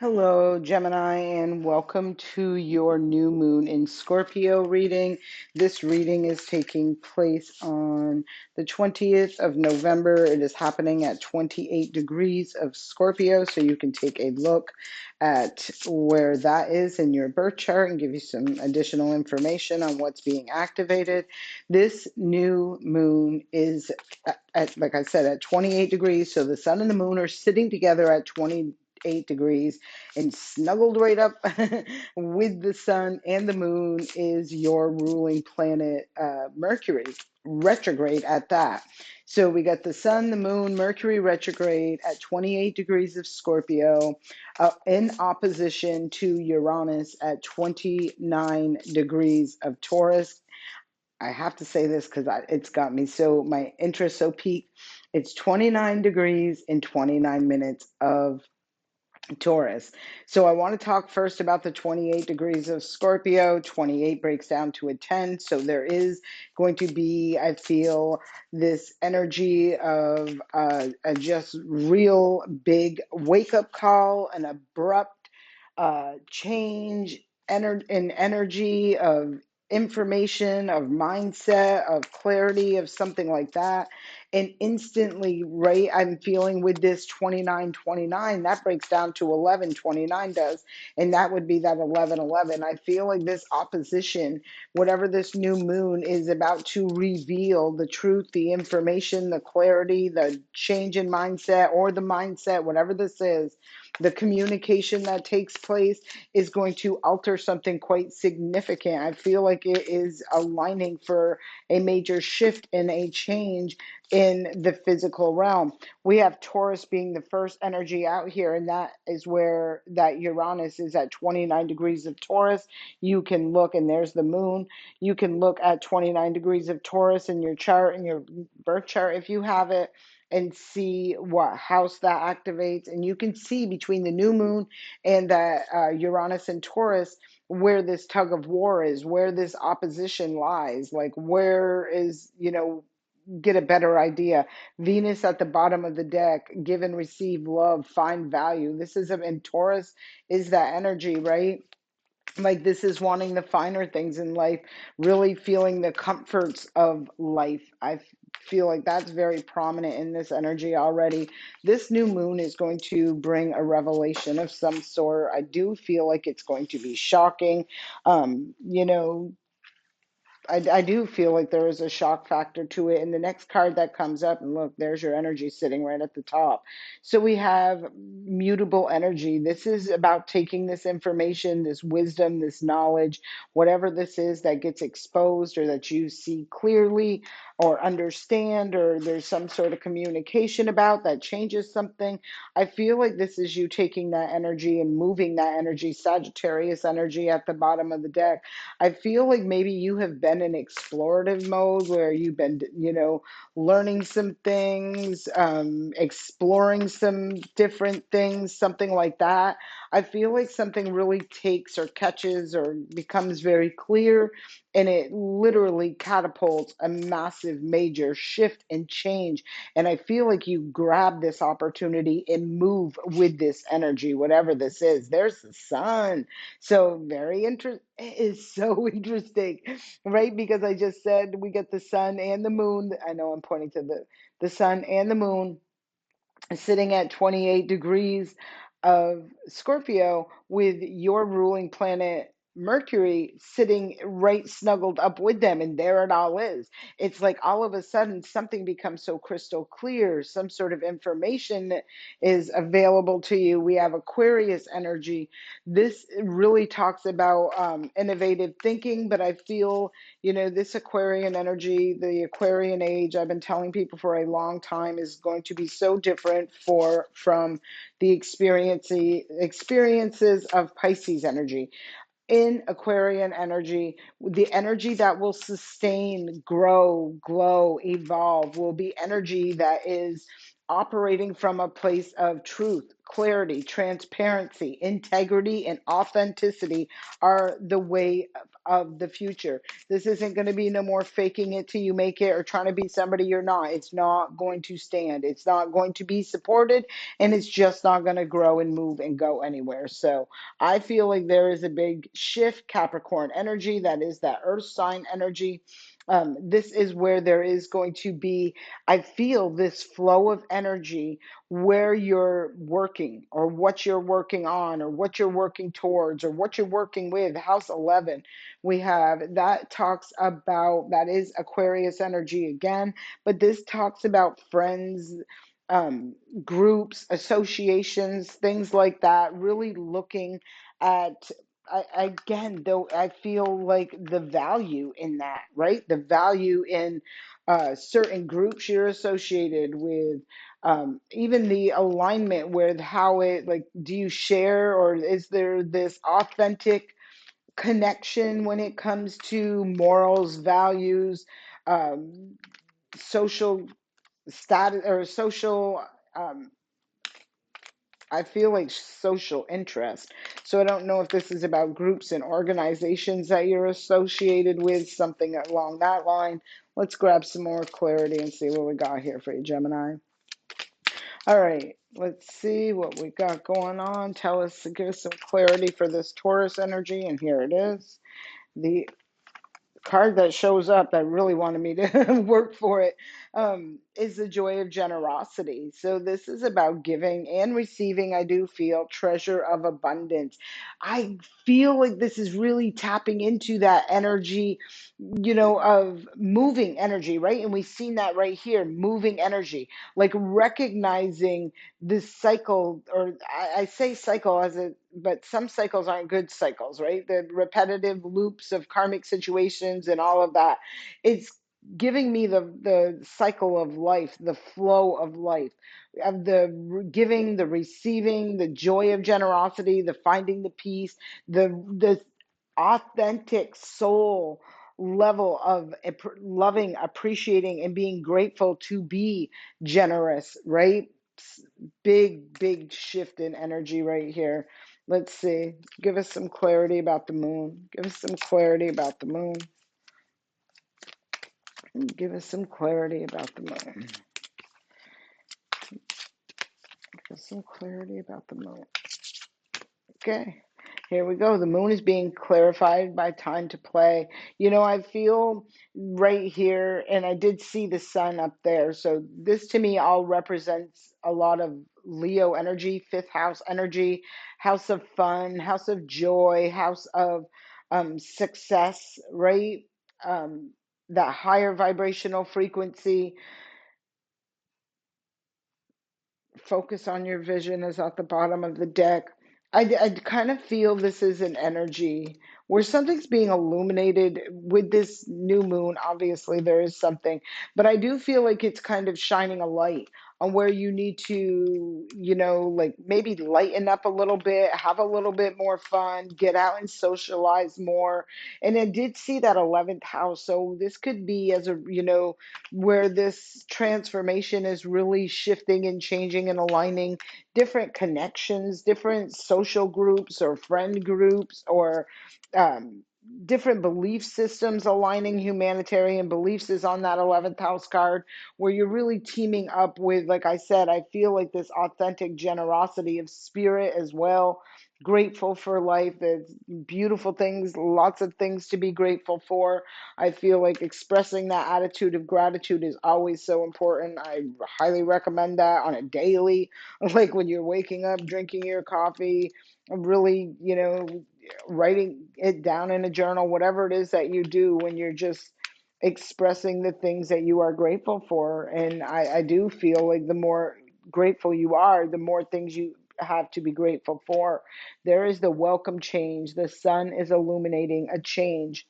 Hello, Gemini, and welcome to your new moon in Scorpio reading. This reading is taking place on the 20th of November. It is happening at 28 degrees of Scorpio, so you can take a look at where that is in your birth chart and give you some additional information on what's being activated. This new moon is like I said, at 28 degrees, so the sun and the moon are sitting together at 28 degrees and snuggled right up with the sun and the moon is your ruling planet, Mercury, retrograde at that. So we got the sun, the moon, Mercury retrograde at 28 degrees of Scorpio, in opposition to Uranus at 29 degrees of Taurus. I have to say this because it's got me so, my interest so peaked. It's 29 degrees in 29 minutes of Taurus. So I want to talk first about the 28 degrees of Scorpio. 28 breaks down to a 10. So there is going to be, I feel, this energy of a just real big wake up call, an abrupt change in energy of information, of mindset, of clarity, of something like that. And instantly, right, I'm feeling with this 29-29, that breaks down to 11-29 does. And that would be that 11-11. I feel like this opposition, whatever this new moon is about to reveal, the truth, the information, the clarity, the change in mindset or the mindset, whatever this is, the communication that takes place is going to alter something quite significant. I feel like it is aligning for a major shift and a change in the physical realm. We have Taurus being the first energy out here, and that is where that Uranus is at 29 degrees of Taurus. You can look, and there's the moon. You can look at 29 degrees of Taurus in your chart, in your birth chart, if you have it, and see what house that activates. And you can see between the new moon and that Uranus and Taurus where this tug of war is, where this opposition lies, like where is, get a better idea. Venus at the bottom of the deck, give and receive love, find value. This is, and Taurus is that energy, right? Like this is wanting the finer things in life, really feeling the comforts of life. I feel like that's very prominent in this energy already. This new moon is going to bring a revelation of some sort. I do feel like it's going to be shocking. Um, you know, I do feel like there is a shock factor to it. And the next card that comes up, and look, there's your energy sitting right at the top. So we have mutable energy. This is about taking this information, this wisdom, this knowledge, whatever this is that gets exposed or that you see clearly or understand, or there's some sort of communication about that changes something. I feel like this is you taking that energy and moving that energy, Sagittarius energy at the bottom of the deck. I feel like maybe you have been in explorative mode where you've been, learning some things, exploring some different things, something like that. I feel like something really takes or catches or becomes very clear, and it literally catapults a massive, major shift and change. And I feel like you grab this opportunity and move with this energy, whatever this is. There's the sun. So very interesting. It is so interesting, right? Because I just said we get the sun and the moon. I know I'm pointing to the sun and the moon sitting at 28 degrees of Scorpio with your ruling planet Mercury sitting right snuggled up with them, and there it all is. It's like all of a sudden something becomes so crystal clear, some sort of information that is available to you. We have Aquarius energy. This really talks about innovative thinking, but I feel, this Aquarian energy, the Aquarian age, I've been telling people for a long time, is going to be so different from the experiences of Pisces energy. In Aquarian energy, the energy that will sustain, grow, glow, evolve will be energy that is operating from a place of truth, clarity, transparency, integrity, and authenticity are the way of the future. This isn't going to be no more faking it till you make it or trying to be somebody you're not. It's not going to stand. It's not going to be supported, and it's just not going to grow and move and go anywhere. So I feel like there is a big shift, Capricorn energy. That is that earth sign energy. This is where there is going to be, I feel this flow of energy where you're working or what you're working on or what you're working towards or what you're working with. House 11, we have that talks about, that is Aquarius energy again, but this talks about friends, um, groups, associations, things like that, really looking at, again, though, I feel like the value in that, right? The value in certain groups you're associated with, even the alignment with how it, like, do you share or is there this authentic connection when it comes to morals, values, um, social status or social, um, I feel like social interest. So I don't know if this is about groups and organizations that you're associated with, something along that line. Let's grab some more clarity and see what we got here for you, Gemini. All right, let's see what we got going on. Tell us, give us some clarity for this Taurus energy, and here it is. The card that shows up that really wanted me to work for it, is the joy of generosity. So this is about giving and receiving. I do feel treasure of abundance. I feel like this is really tapping into that energy, of moving energy, right? And we've seen that right here, moving energy, like recognizing this cycle, or I say cycle as a, but some cycles aren't good cycles, right? The repetitive loops of karmic situations and all of that. It's giving me the cycle of life, the flow of life, of the giving, the receiving, the joy of generosity, the finding the peace, the authentic soul level of loving, appreciating, and being grateful to be generous, right? Big shift in energy right here. Let's see. Give us some clarity about the moon. Give us some clarity about the moon. Give us some clarity about the moon. Give us some clarity about the moon. Okay, here we go. The moon is being clarified by time to play. I feel right here, and I did see the sun up there. So this to me all represents a lot of Leo energy, fifth house energy, house of fun, house of joy, house of success, right? Um, that higher vibrational frequency. Focus on your vision is at the bottom of the deck. I kind of feel this is an energy where something's being illuminated with this new moon. Obviously, there is something, but I do feel like it's kind of shining a light on where you need to, like maybe lighten up a little bit, have a little bit more fun, get out and socialize more. And I did see that 11th house. So this could be as a, where this transformation is really shifting and changing and aligning different connections, different social groups or friend groups, or um, different belief systems. Aligning humanitarian beliefs is on that 11th house card, where you're really teaming up with, like I said, I feel like this authentic generosity of spirit as well. Grateful for life. There's beautiful things, lots of things to be grateful for. I feel like expressing that attitude of gratitude is always so important. I highly recommend that on a daily, like when you're waking up, drinking your coffee, really, writing it down in a journal, whatever it is that you do when you're just expressing the things that you are grateful for. And I do feel like the more grateful you are, the more things you have to be grateful for. There is the welcome change. The sun is illuminating a change.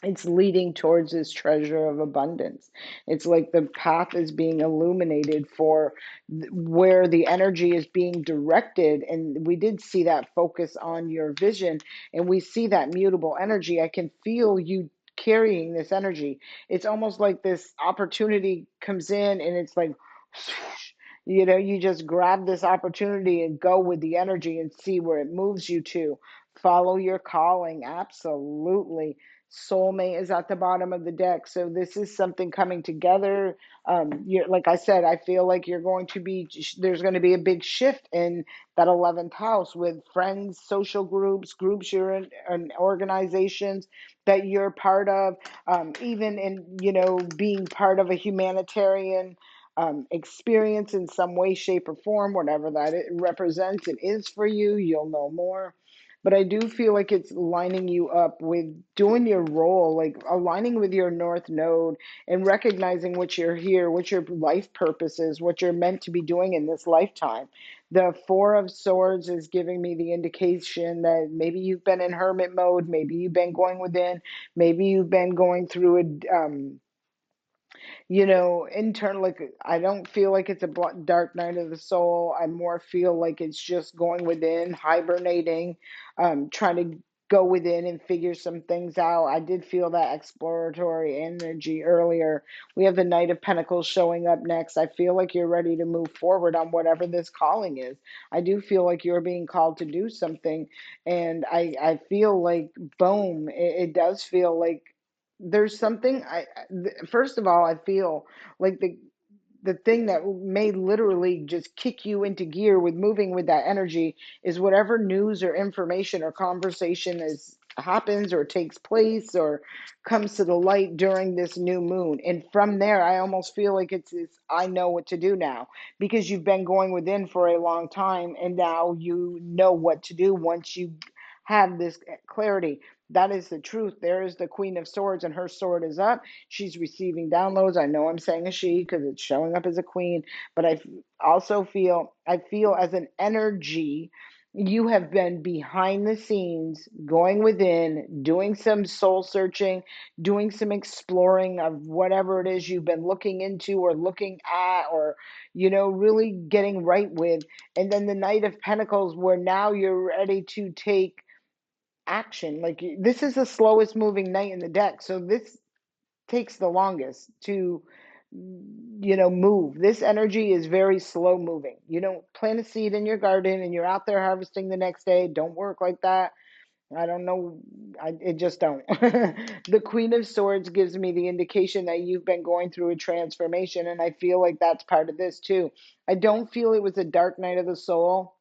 It's leading towards this treasure of abundance. It's like the path is being illuminated for where the energy is being directed. And we did see that focus on your vision, and we see that mutable energy. I can feel you carrying this energy. It's almost like this opportunity comes in, and it's like, you just grab this opportunity and go with the energy and see where it moves you to. Follow your calling. Absolutely. Soulmate is at the bottom of the deck. So this is something coming together. You're, like I said, I feel like you're going to be, there's going to be a big shift in that 11th house with friends, social groups, groups you're in, and organizations that you're part of, even in, being part of a humanitarian experience in some way, shape, or form, whatever that it represents, it is for you. You'll know more. But I do feel like it's lining you up with doing your role, like aligning with your North Node and recognizing what you're here, what your life purpose is, what you're meant to be doing in this lifetime. The Four of Swords is giving me the indication that maybe you've been in hermit mode, maybe you've been going within, maybe you've been going through internal, like I don't feel like it's a dark night of the soul. I more feel like it's just going within, hibernating, trying to go within and figure some things out. I did feel that exploratory energy earlier. We have the Knight of Pentacles showing up next. I feel like you're ready to move forward on whatever this calling is. I do feel like you're being called to do something, and I feel like boom, it does feel like there's something first of all, I feel like the thing that may literally just kick you into gear with moving with that energy is whatever news or information or conversation is happens or takes place or comes to the light during this new moon. And from there, I almost feel like it's this, I know what to do now, because you've been going within for a long time and now you know what to do once you have this clarity. That is the truth. There is the Queen of Swords, and her sword is up. She's receiving downloads. I know I'm saying a she because it's showing up as a queen, but also I feel as an energy, you have been behind the scenes, going within, doing some soul searching, doing some exploring of whatever it is you've been looking into or looking at, or, really getting right with. And then the Knight of Pentacles, where now you're ready to take action. Like this is the slowest moving knight in the deck. So this takes the longest to move. This energy is very slow moving. You don't plant a seed in your garden and you're out there harvesting the next day. Don't work like that. I don't know. It just don't. The Queen of Swords gives me the indication that you've been going through a transformation, and I feel like that's part of this too. I don't feel it was a dark night of the soul,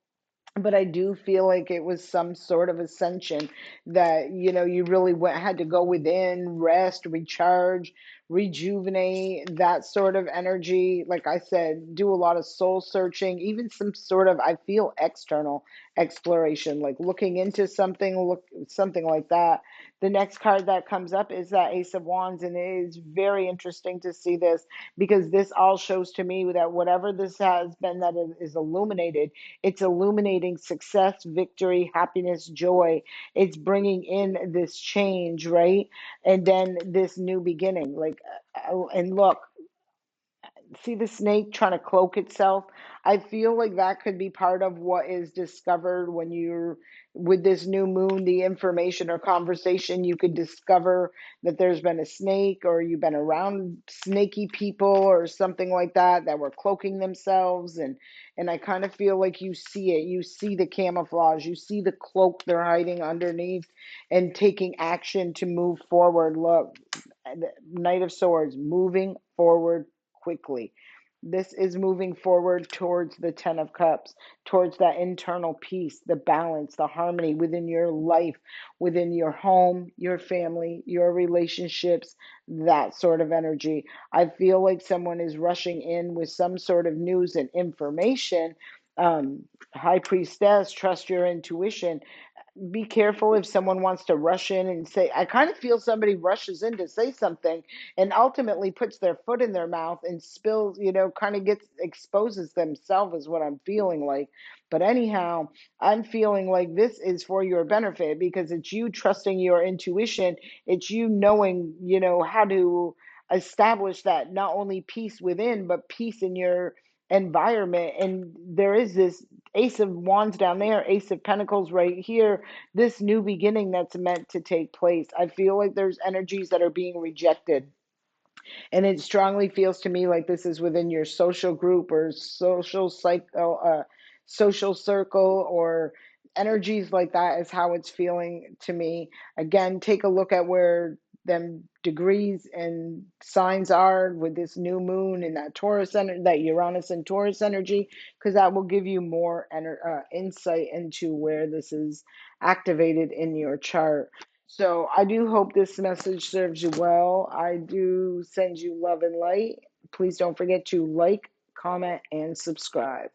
but I do feel like it was some sort of ascension that, you really had to go within, rest, recharge, rejuvenate, that sort of energy. Like I said, do a lot of soul searching, even some sort of, I feel, external exploration, like looking into something like that. The next card that comes up is that Ace of Wands, and it is very interesting to see this because this all shows to me that whatever this has been that is illuminated, it's illuminating success, victory, happiness, joy. It's bringing in this change, right? And then this new beginning. And look, see the snake trying to cloak itself. I feel like that could be part of what is discovered when you're with this new moon, the information or conversation. You could discover that there's been a snake, or you've been around snaky people or something like that that were cloaking themselves. And I kind of feel like you see it. You see the camouflage, you see the cloak they're hiding underneath and taking action to move forward. Look, Knight of Swords moving forward quickly. This is moving forward towards the Ten of Cups, towards that internal peace, the balance, the harmony within your life, within your home, your family, your relationships, that sort of energy. I feel like someone is rushing in with some sort of news and information. High Priestess, trust your intuition. Be careful if someone wants to rush in and say, I kind of feel somebody rushes in to say something and ultimately puts their foot in their mouth and spills, kind of gets exposes themselves, is what I'm feeling like. But anyhow, I'm feeling like this is for your benefit because it's you trusting your intuition. It's you knowing, how to establish that not only peace within, but peace in your environment. And there is this Ace of Wands down there, Ace of Pentacles right here, this new beginning that's meant to take place. I feel like there's energies that are being rejected. And it strongly feels to me like this is within your social group or social cycle, social circle, or energies like that is how it's feeling to me. Again, take a look at where them degrees and signs are with this new moon and that Taurus energy, that Uranus and Taurus energy, because that will give you more insight into where this is activated in your chart. So I do hope this message serves you well. I do send you love and light. Please don't forget to like, comment, and subscribe.